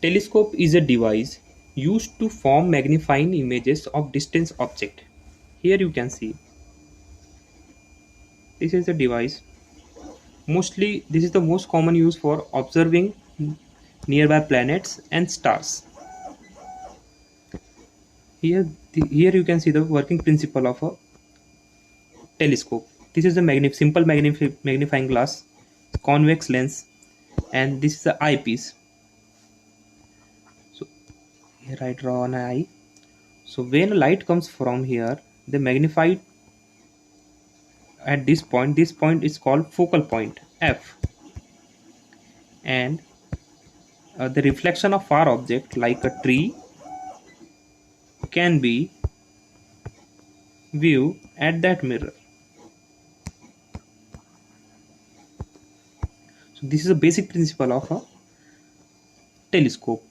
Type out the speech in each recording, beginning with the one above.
Telescope is a device used to form magnifying images of distant object. Here you can see this is the device. Mostly this is the most common use for observing nearby planets and stars. Here you can see the working principle of a telescope. This is a magnifying glass, convex lens, and this is the eyepiece. So here I draw an eye. So when light comes from here, they magnify it at this point. This point is called focal point F, and the reflection of far object like a tree can be viewed at that mirror. So this is a basic principle of a telescope.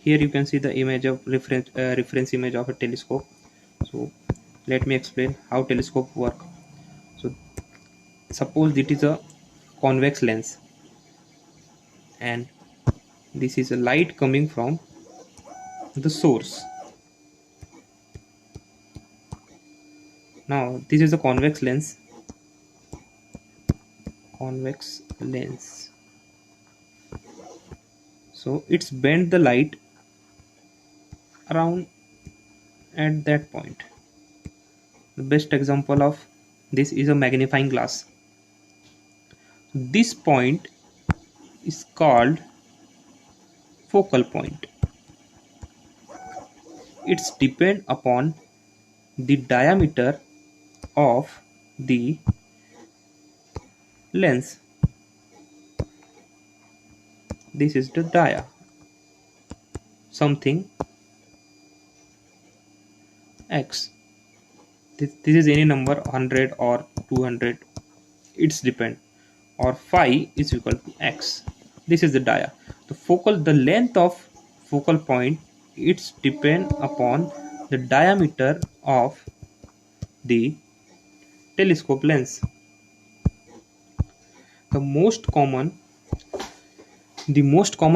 Here you can see the image of reference image of a telescope. So let me explain how telescope work. So suppose it is a convex lens, and this is a light coming from the source. Now this is a convex lens. So it's bend the light around at that point. The best example of this is a magnifying glass. This point is called focal point. It's depend upon the diameter of the lens. This is the dia, something x. This is any number 100 or 200, it's depend, or phi is equal to x. This is the dia. The length of focal point, it's depend upon the diameter of the telescope lens. The most common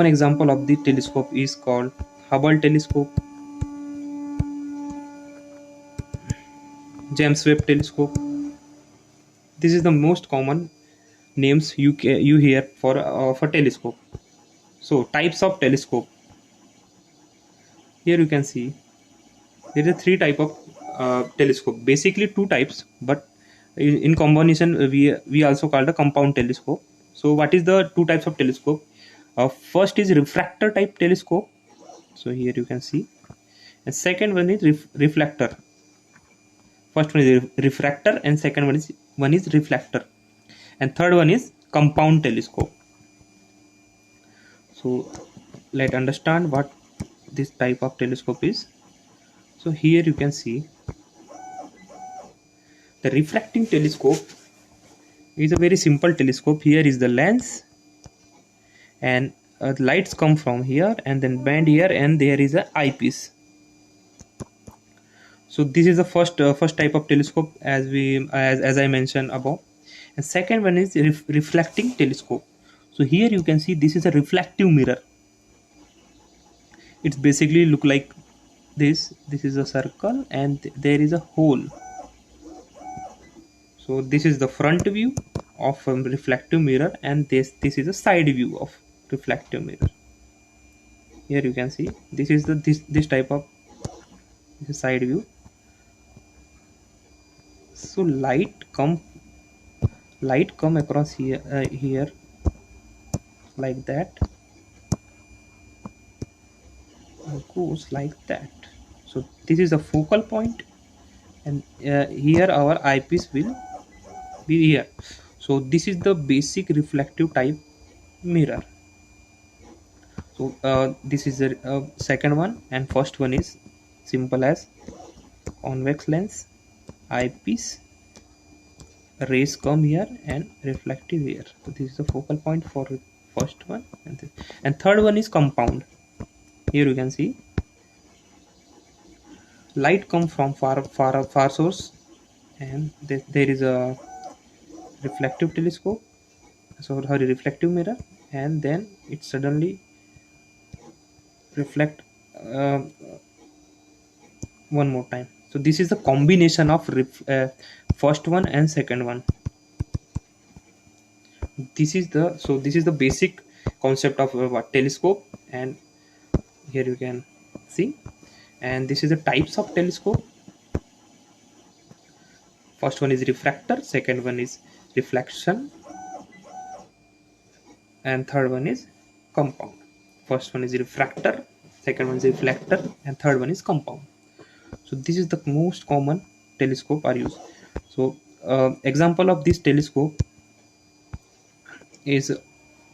example of the telescope is called Hubble telescope, James Webb telescope. This is the most common names you hear for telescope. So types of telescope. Here you can see there are three type of telescope. Basically two types, but in combination we also call the compound telescope. So what is the two types of telescope? First is refractor type telescope. So here you can see, and second one is reflector. First one is refractor, and second one is reflector, and third one is compound telescope. So let's understand what this type of telescope is. So here you can see the refracting telescope is a very simple telescope. Here is the lens, and lights come from here and then bend here, and there is a eyepiece. So this is the first type of telescope as I mentioned above. And second one is reflecting telescope. So here you can see this is a reflective mirror. It's basically look like this is a circle and there is a hole. So this is the front view of a reflective mirror, and this is a side view of reflective mirror. Here you can see this is this type of side view. So light come across here like that, and goes like that. So this is a focal point, and here our eyepiece will be here. So this is the basic reflective type mirror. So this is the second one, and first one is simple as convex lens, eyepiece, rays come here and reflective here. So this is the focal point for first one, and third one is compound. Here you can see light come from far source, and there is a reflective telescope, so sorry, reflective mirror, and then it suddenly reflect uh, one more time. So this is the combination of first one and second one. This is the basic concept of what telescope, and here you can see. And this is the types of telescope. First one is refractor, second one is reflection, and third one is compound. First one is refractor, second one is reflector, and third one is compound. So this is the most common telescope are used. So example of this telescope is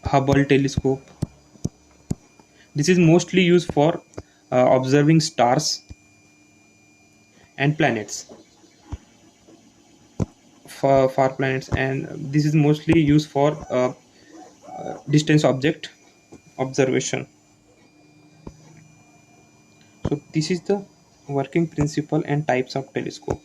Hubble telescope. This is mostly used for observing stars and planets, far planets, and this is mostly used for distance object observation. So this is the working principle and types of telescope.